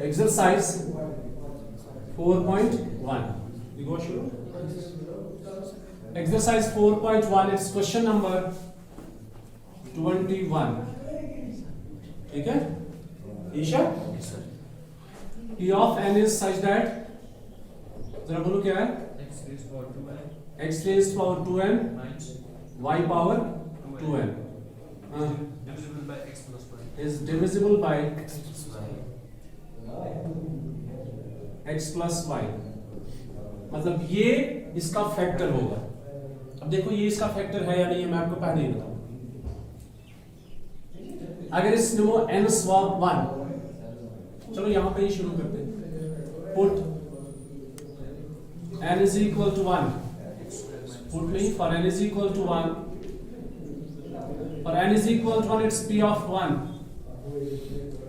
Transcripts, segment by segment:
exercise 4.1. You go show. Exercise 4.1. It's question number 21. ठीक है Isha? P of n is such that, जरा बोलो क्या है? x raised power 2n y power 2n divisible by x plus y is divisible by x plus y. मतलब ये इसका factor होगा. अब देखो ये इसका फैक्टर है या नहीं है, मैं आपको पहले ही बताऊं. अगर इसमें वो n swap 1, चलो यहां पे ही शुरू करते हैं. Put n is equal to 1. Put me for n is equal to 1. For n is equal to 1, it's p of 1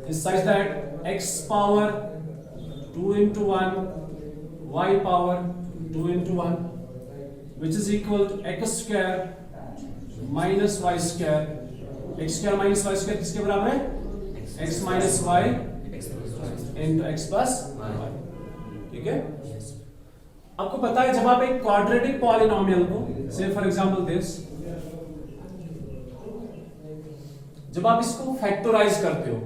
is such that x power 2 into 1, y power 2 into 1, which is equal to x square minus y square. X square minus y square किसके बराबर है? x minus y into x plus y. ठीक है? आपको पता है जब आप एक क्वाड्रेटिक पॉलिनोमियल को, से फॉर एग्जांपल दिस, जब आप इसको फैक्टराइज करते हो,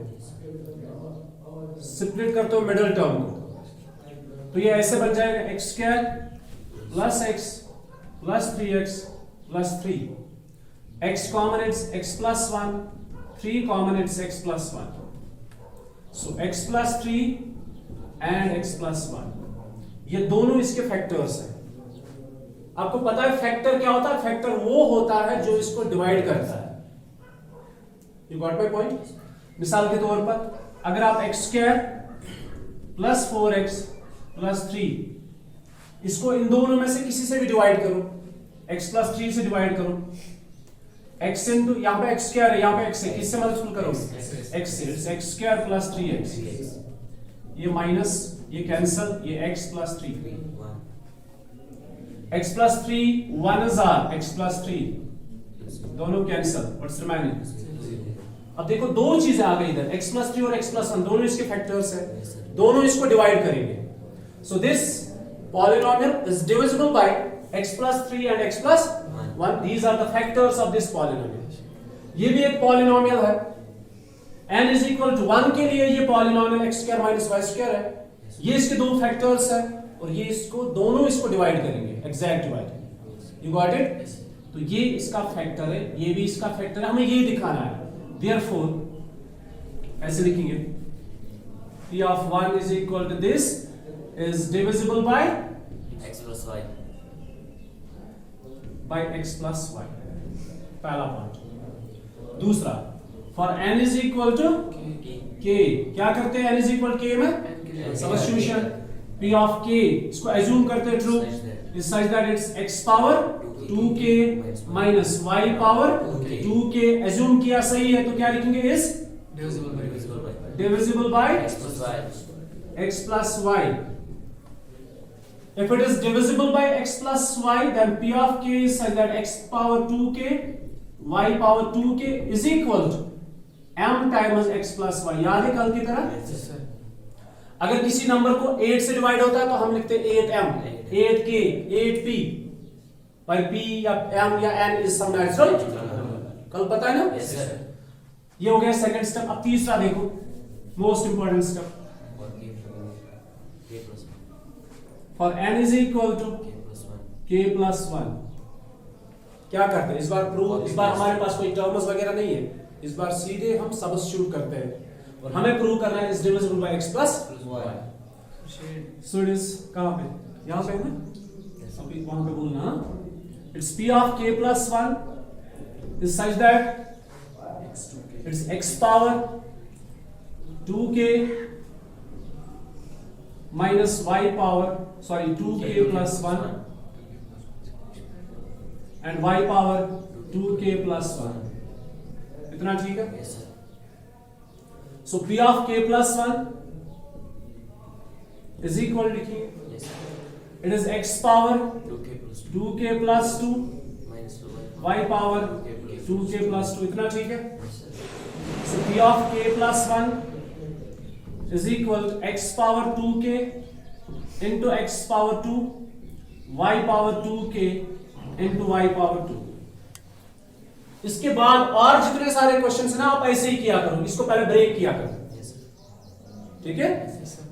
स्प्लिट करते हो मिडिल टर्म को, तो ये ऐसे बन जाएगा x square plus x plus 3x plus 3. x common it's x plus 1, 3 common it's x plus 1. So x plus 3 and x plus 1, ये दोनों इसके फैक्टर्स हैं. आपको पता है फैक्टर क्या होता है? फैक्टर वो होता है जो इसको डिवाइड करता है. You got my point? मिसाल के तौर पर अगर आप x square plus 4x plus 3, इसको इन दोनों में से किसी से भी डिवाइड करो, x प्लस 3 से डिवाइड करो, x इंटू, यहां पे x स्क्वायर है, यहां पे x है, किससे मल्टीपल करो? x से. x स्क्वायर प्लस 3x, ये माइनस, ये कैंसल, ये x plus 3, x plus 3 1 is r, x plus 3 दोनों कैंसल, व्हाट्स रिमेनिंग? अब देखो दो चीजें आ गई इधर, x प्लस 3 और x प्लस 1 दोनों इसके फैक्टर्स हैं, दोनों इसको डिवाइड करेंगे. So this polynomial is divisible by x plus 3 and x plus 1. These are the factors of this polynomial. ये भी एक पॉलिनोमियल है. n इज इक्वल टू 1 के लिए ये polynomial x square minus y square है. ये इसके दो फैक्टर्स हैं और ये इसको दोनों इसको डिवाइड करेंगे, exact divide. You got it? तो ये इसका फैक्टर है, ये भी इसका फैक्टर है, हमें ये दिखाना है. Therefore, ऐसे लिखेंगे p of 1 is equal to this is divisible by x plus y. by x plus y. पहला पॉइंट. दूसरा, for n is equal to k. क्या करते हैं n is equal to k में? Substitution. p of k, इसको assume करते हैं true, is such that it's x power 2k minus y power 2k. assume किया सही है तो क्या लिखेंगे? is divisible by x plus y. x plus y. If it is divisible by x plus y, then p of k is such that x power 2k y power 2k is equal to m times x plus y. याद है कल की तरह? अगर किसी number को 8 से divide होता है तो हम लिखते हैं 8m, 8k, 8p. by p या m या n is some natural. कल पता है ना? Yes sir. ये हो गया सेकंड स्टेप. अब तीसरा देखो, most important step. For n is equal to k plus 1. क्या करते हैं इस बार? प्रूव. इस बार हमारे पास कोई टर्म्स वगैरह नहीं है, इस बार सीधे हम सब्स्टिट्यूट करते हैं और हमें प्रूव करना है is divisible by x plus y. So it is कहां पे? यहां पे है ना? अभी वहां पे बोलना. It's p of k plus 1 is such that it's x power 2k minus y power, 2k plus 1 and y power 2k plus 1. इतना ठीक है? Yes sir. So p of k plus 1 is equal to लिखिए. Yes sir. It is x power 2k plus 2 minus 2 y power 2k plus 2. इतना ठीक है? So p of k plus 1 is equal to x power 2k into x power 2 y power 2k into y power 2। इसके बाद और जितने सारे question है ना आप ऐसे ही किया करो, इसको पहले ब्रेक किया करो, Yes, sir. ठीक है।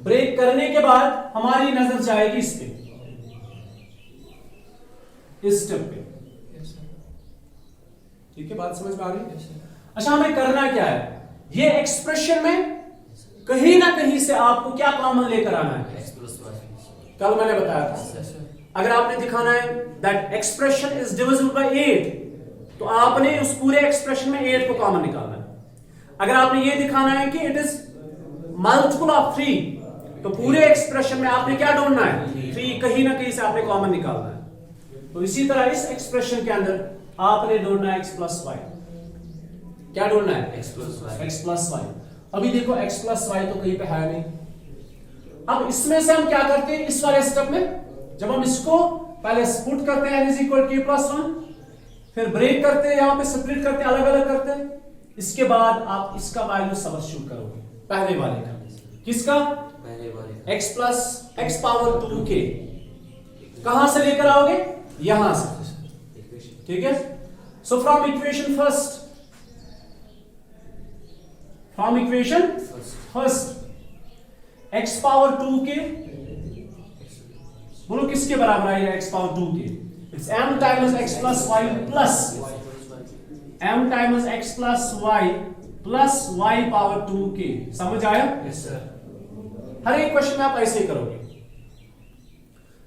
ब्रेक करने के बाद हमारी नजर जाएगी इस पे, इस स्टेप पे, Yes, sir. ठीक है। बात समझ में आ रही है? Yes, sir. अच्छा, हमें करना क्या है, ये एक्सप्रेशन में कहीं ना कहीं से आपको क्या कॉमन लेकर आना है। X plus y. कल मैंने बताया था, Yes, sir. अगर आपने दिखाना है that expression is divisible bye 8, तो आपने उस पूरे एक्सप्रेशन में 8 को कॉमन निकालना है। अगर आपने ये दिखाना है कि इट इज मल्टीपल ऑफ 3, तो पूरे एक्सप्रेशन में आपने क्या ढूंढना है, 3 कहीं ना कहीं से आपने कॉमन निकालना है। तो इसी तरह इस एक्सप्रेशन के अंदर आपने ढूंढना है x प्लस वाई। क्या ढूंढना है, X plus y. x plus Y. अभी देखो x प्लस वाई तो कहीं पे है नहीं। अब इसमें से हम क्या करते हैं, इस वाले स्टेप में जब हम इसको पहले स्प्लिट करते हैं n is equal k plus 1, फिर ब्रेक करते हैं, यहां पे स्प्लिट करते हैं, अलग अलग करते हैं। इसके बाद आप इसका वैल्यू सब्स्टिट्यूट करोगे पहले वाले का। किसका, पहले वाले x plus x power 2k कहां से लेकर आओगे, यहां से, इक्वेशन ठीक है। So from equation first, from equation first x power 2k बोलो किसके बराबर आएगा, x power 2k, it's m times x plus y plus m times x plus y plus y power 2k। समझ आया? Yes, sir. हर एक question में आप ऐसे ही करोगे,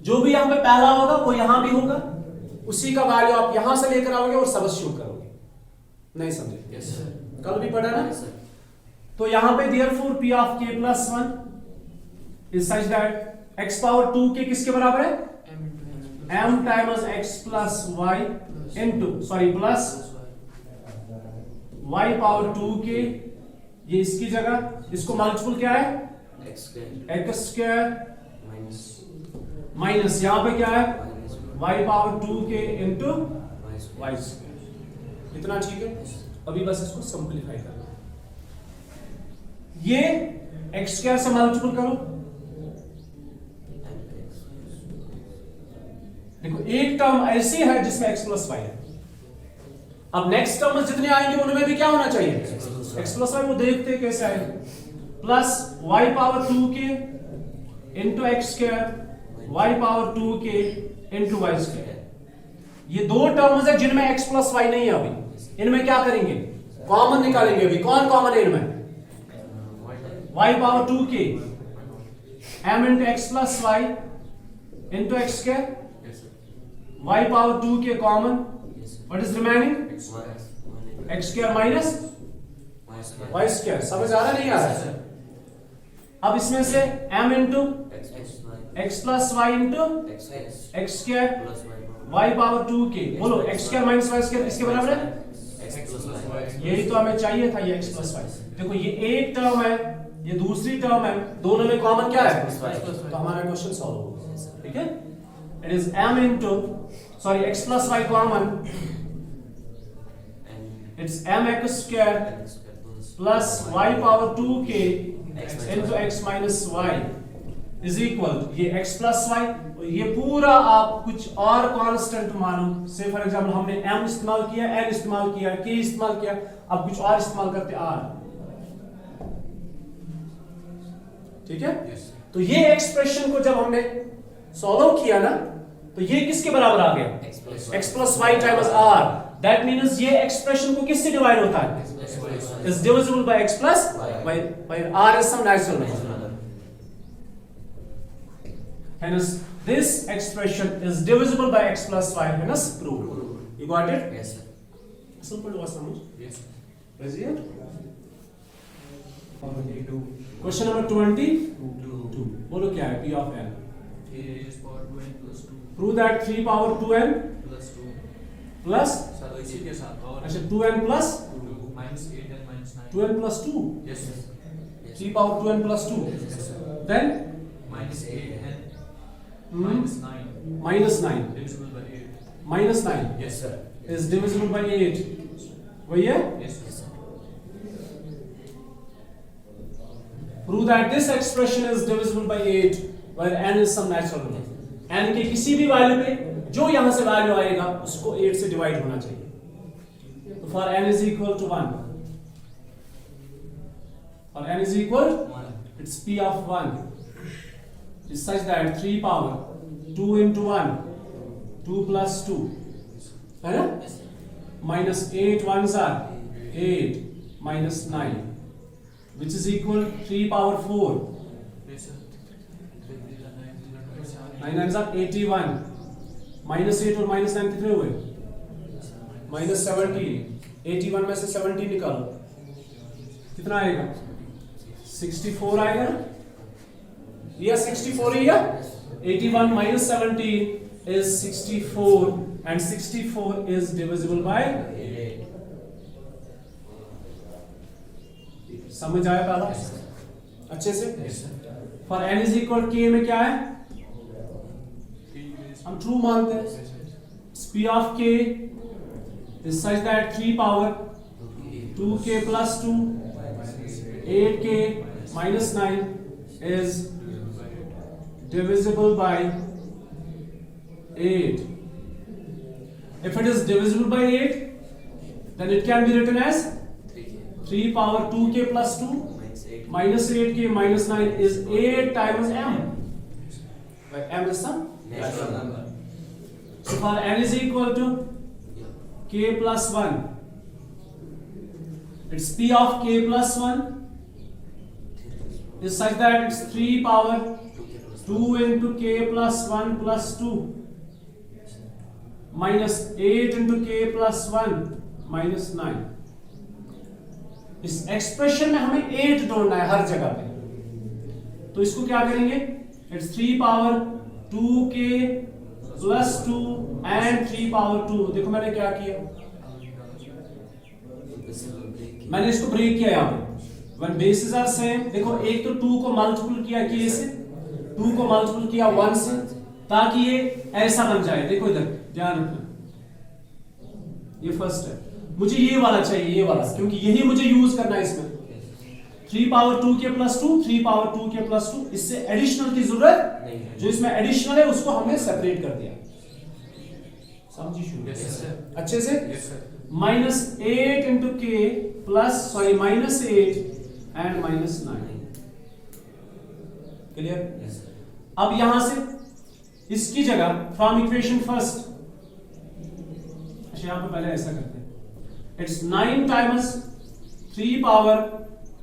जो भी यहां पे पहला होगा वो यहां भी होगा, उसी का वैल्यू आप यहां से लेकर आओगे और सब्स्टिट्यूट करोगे। नहीं समझे? Yes, sir. कल भी पढ़ा ना। Yes, sir. तो यहां पे therefore p of k plus 1 is such that x power 2k किसके बराबर है, M into X plus m times x plus y into plus y power 2k, ये इसकी जगह, इसको मल्टीपल क्या है, X square x square minus minus यहां पे क्या है minus y power 2k into y square. y square. इतना ठीक है। अभी बस इसको सिंपलीफाई करना, ये x स्क्वायर से मल्टीपल करो। And X. देखो एक टर्म ऐसी है जिसमें x प्लस वाई है। अब नेक्स्ट टर्म जितने आएंगे उनमें भी क्या होना चाहिए, x प्लस वाई। वो देखते हैं कैसे आएंगे, plus y power 2k into X square y power 2k into Y square. ये दो टर्म्स है जिनमें x प्लस वाई नहीं है। अभी इनमें क्या करेंगे, कॉमन निकालेंगे। अभी कौन कॉमन है इनमें, y power 2k m into X plus Y into X square, Yes, sir. y power 2k common, Yes, sir. What is remaining, X one X square minus y square. Y square. समझ आ रहा नहीं आ रहा? अब इसमें से m into X y X plus Y into X X X square plus y power. Y power 2k। बोलो X square minus Y square इसके बराबर है। X plus y. यही तो हमें चाहिए था, ये एक्स प्लस वाई। देखो ये एक टर्म है, ये दूसरी टर्म है, दोनों में कॉमन क्या है, X plus y. तो हमारा क्वेश्चन सॉल्व होगा। Yes, sir. ठीक है, it is m into X plus Y common, And it's m X square X square plus plus Y power 2k X into X minus Y is equal, ये x plus Y, ये पूरा आप कुछ और constant मानो। से for example हमने m इस्तेमाल किया, n इस्तेमाल किया, k इस्तेमाल किया, अब कुछ और इस्तेमाल करते r। ठीक है, Yes, sir. तो ये एक्सप्रेशन को जब हमने सॉल्व किया ना, तो ये किसके बराबर आ गया, X plus x plus Y times r। That means ये एक्सप्रेशन को किससे डिवाइड होता है, X plus y. is divisible by x plus y, where r is some natural number. Hence, this expression is divisible by x plus y. Hence, proved. You got it? Yes, sir. Simple was Samuj. Yes, sir. Is here? 22. Question number 22. 2. बोलो क्या है? P of n. 3 raised power 2n plus 2 Prove that 3 power 2n plus 2. plus sir तो इसी के साथ और अच्छा 2n plus 2 minus 8 and minus 9. 2n plus 2. Yes, sir. Yes. 3 power 2n plus 2. Yes, sir. Then Minus 8 and hmm, minus 9 minus 9. divisible by 8. Minus 9 Yes, sir. is divisible by 8. वही है? Yes, Yes, sir. sir. Prove that this expression is divisible by 8 where n is some natural number. n के किसी भी value पे जो यहां से value आएगा उसको 8 से डिवाइड होना चाहिए. तो for n is equal to 1. For n is equal, it's p of 1 is such that 3 power 2 into 1, 2 plus 2, है ना? Minus 8 ones are 8 minus 9, which is equal 3 power 4. Yes, sir. 9 nines are 81. Minus 8 और minus 9 कितने हुए? Minus 17. 81 में से 17 निकालो. कितना आएगा? 64 आएगा ना? ये 64 ही है? 81 minus 17 is 64 and 64 is divisible by 8. समझ आया पहला? अच्छे से? Yes, sir. For n is equal k में क्या है? हम ट्रू मानते हैं. Yes, sir. P of k is such that 3 power 2k plus 2, 8k minus 9 is divisible by 8. If it is divisible by 8, then it can be written as 3 power 2k plus 2 minus 8k minus 9 is 8 times m. Where m is some Natural number. So for n is equal to k plus 1, it's p of k plus 1 is such that it's 3 power 2 into k plus 1 plus 2 minus 8 into k plus 1 minus 9. इस expression में हमें 8 ढूंढना है हर जगह पे. तो इसको क्या करेंगे? It's 3 power 2k plus 2 and 3 power 2. देखो मैंने क्या किया, मैंने इसको ब्रेक किया यहाँ पे. व्हेन बेसिस आर सेम, देखो एक तो 2 को मल्टीपल किया k से, 2 को मल्टीपल किया 1 से, ताकि ये ऐसा बन जाए. देखो इधर ध्यान रखना, ये फर्स्ट है. मुझे ये वाला चाहिए, ये वाला, क्योंकि यही मुझे यूज करना है इसमें. 3 power 2k plus 2, 3 power 2k plus 2. इससे एडिशनल की जरूरत नहीं है. जो इसमें एडिशनल है उसको हमने सेपरेट कर दिया. समझी शुरू? Yes, sir. अच्छे से. Yes, sir. माइनस 8 इंटू के plus minus 8 and minus 9. Clear? Yes, sir. अब यहां से इसकी जगह फ्रॉम इक्वेशन फर्स्ट, अच्छा यहां पे पहले ऐसा करते हैं. It's 9 times 3 power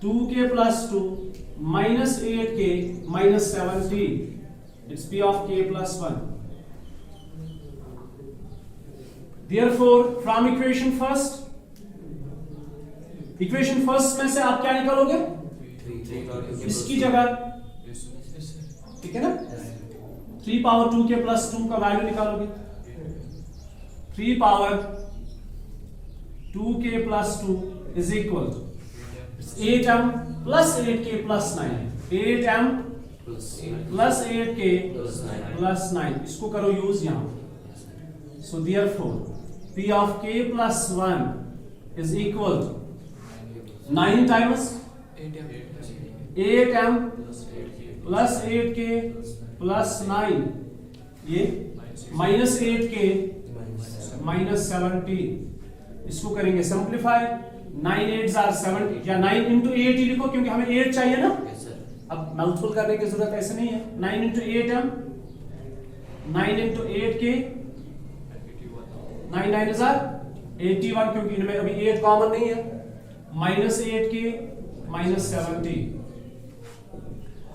2k plus 2 minus 8k minus 17. It's p of k plus 1. Therefore, from equation first में से आप क्या निकालोगे? 3 इसकी जगह, Yes, sir. Yes, sir. ठीक है ना, 3 पावर 2k plus 2 का वैल्यू निकालोगे. 3 power 2k plus 2 is equal to 8m plus 8k plus 9. 8m plus 8k plus 9. इसको करो यूज यहां. So therefore, p of k plus 1 is equal to 9 times 8m plus 8k plus 9. ये minus 8k minus 17. इसको करेंगे simplify. 9 8s are 7, या 9 into 8 ही लिखो क्योंकि हमें 8 चाहिए ना. Yes, sir. अब मल्टीपल करने की जरूरत ऐसे नहीं है. 9 into 8m, 9 into 8k, 9 9s are 81 क्योंकि इनमें अभी 8 कॉमन नहीं है. minus 8k minus 70.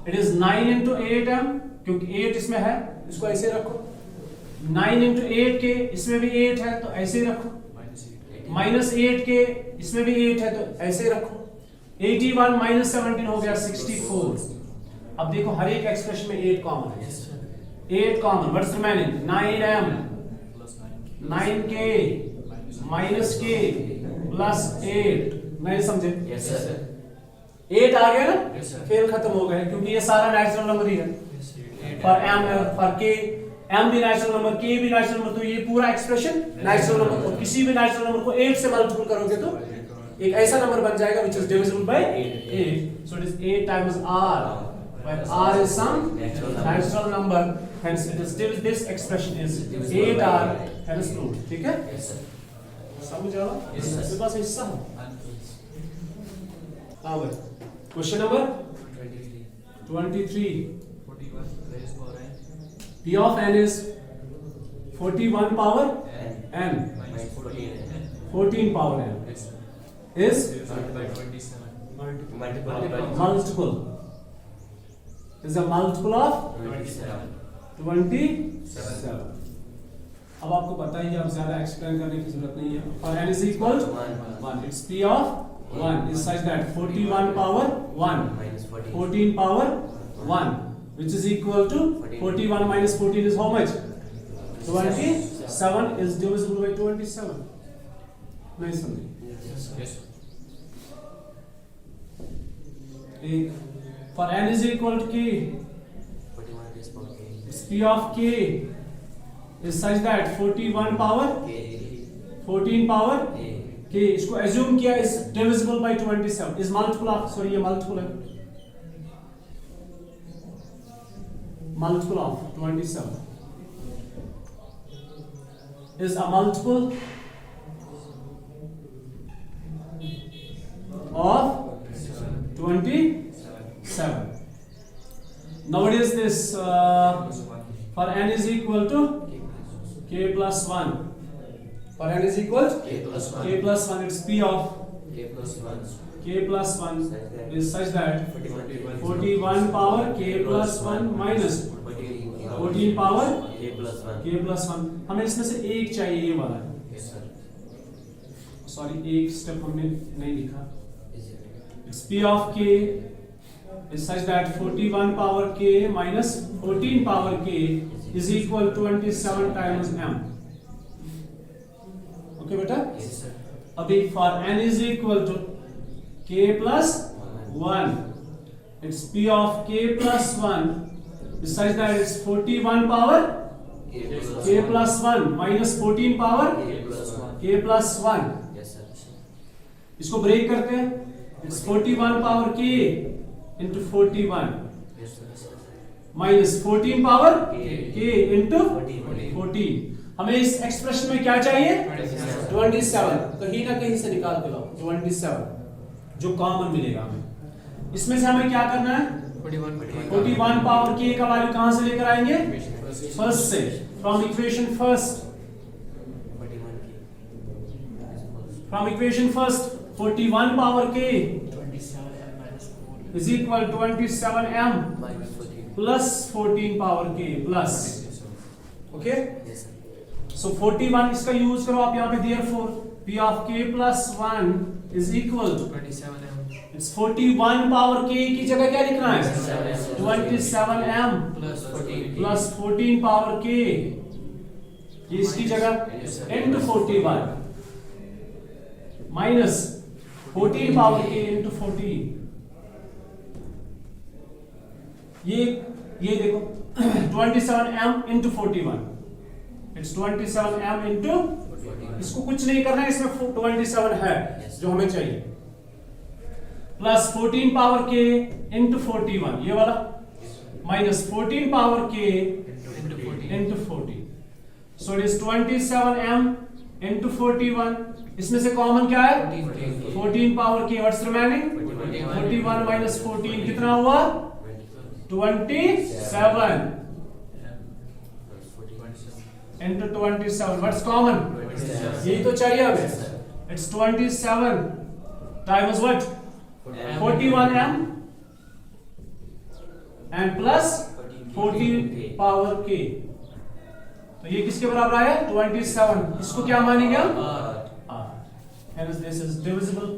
It is 9 into 8m क्योंकि 8 इसमें है, इसको ऐसे रखो. 9 into 8k, इसमें भी 8 है तो ऐसे रखो. माइनस 8k, इसमें भी 8 है तो ऐसे रखो. 81 माइनस 17 हो गया 64. अब देखो हर एक एक्सप्रेशन में 8 कॉमन है. 8 common, what's remaining? 9m, 9k minus k plus 8. नहीं समझे? Yes, sir. 8 आ गया ना, Yes, sir. खेल खत्म हो गया क्योंकि ये सारा नेचुरल नंबर ही है. Yes, sir. For m for k, m भी नेचुरल नंबर, k भी नेचुरल नंबर, तो ये पूरा एक्सप्रेशन नेचुरल नंबर. और किसी भी नेचुरल नंबर को 8 से मल्टीपल करोगे तो एक ऐसा नंबर बन जाएगा which is divisible by 8. 8. So it is 8 times r, where r is some natural number, hence it is this expression is 8r, hence proved. ठीक है? Yes, sir. समझ आ रहा? Yes, sir. मेरे पास हिस्सा है। हाँ भाई। Question number 23. 41 raised to power n P of n is 41 power n, Minus 14. 14 power n yes sir. is Divided by 27 Multiplied by multiple. Is a multiple of 27. 27. अब आपको पता ही है, अब ज्यादा एक्सप्लेन करने की जरूरत नहीं है। For n is equal to 1. It's P of 1 is such that 41 power 1, Minus 14. 14 power 1, which is equal to 41 minus 14 is how much? 27 is divisible by 27. नहीं समझे? yes sir. एक for n is equal to k, 41 raised to power k. it's P of k is such that 41 power K. 14 power A. k, इसको assume किया is divisible by 27, is multiple of, sorry ये multiple है, multiple of 27 is a multiple of 27. Nowadays this for n is equal to k plus 1. For n is equal to K plus 1. k plus 1, it's P of K plus 1. k plus 1 is such that 41. 41 power k plus 1 minus 14 power K plus 1. k plus 1. हमें इसमें से एक चाहिए, ये वाला। Yes, sir. Sorry एक step हमने नहीं लिखा। Is it? It's P of k is such that 41 power k minus 14 power k is equal to 27 times m. Okay बेटा? Yes, sir. अभी for n is equal to k plus 1, it's P of k plus 1 is such that it's 41 power k plus 1 minus 14 power K plus 1. k plus 1. Yes, sir. इसको break करते हैं, it's 41 power k into 41 Yes, sir. minus 14 power K. k into 14. 14. हमें इस expression में क्या चाहिए? 27. 27. कहीं ना कहीं से निकाल के लाओ 27, जो कॉमन मिलेगा हमें। इसमें से हमें क्या करना है? 41 पावर k का वैल्यू कहां से लेकर आएंगे? फर्स्ट से, from equation first, 41 K. From equation first 41 power k 27 minus 4 is equal to 27m Minus 14. plus 14 power k plus, okay? Yes, sir. So 41 इसका यूज करो आप यहाँ पे, therefore P of k plus 1 is equal to, 27 m it's 41 power k की जगह क्या लिखना है? 27m plus 14 plus 14 power k, ये इसकी जगह into 41 minus 14 power k into 14. ये देखो 27m into 41, it's 27m into, इसको कुछ नहीं करना है, इसमें 27 है जो हमें चाहिए, प्लस 14 पावर k into 41, ये वाला, minus 14 power k into 14 into 14. So it is 27m into 41. इसमें से कॉमन क्या है? 14 power k. What's remaining? 41 minus 14 कितना हुआ? 27 into 27. What's common? 27. यही तो चाहिए हमें. It's 27 times what? 41m and plus 14 power k. तो ये किसके बराबर आया? 27. इसको क्या मानेंगे हम? R. Hence this is divisible.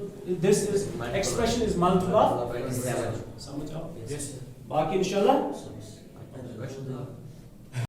This is expression is multiple of 27. समझ आओ. yes sir. बाकी इंशाल्लाह Question.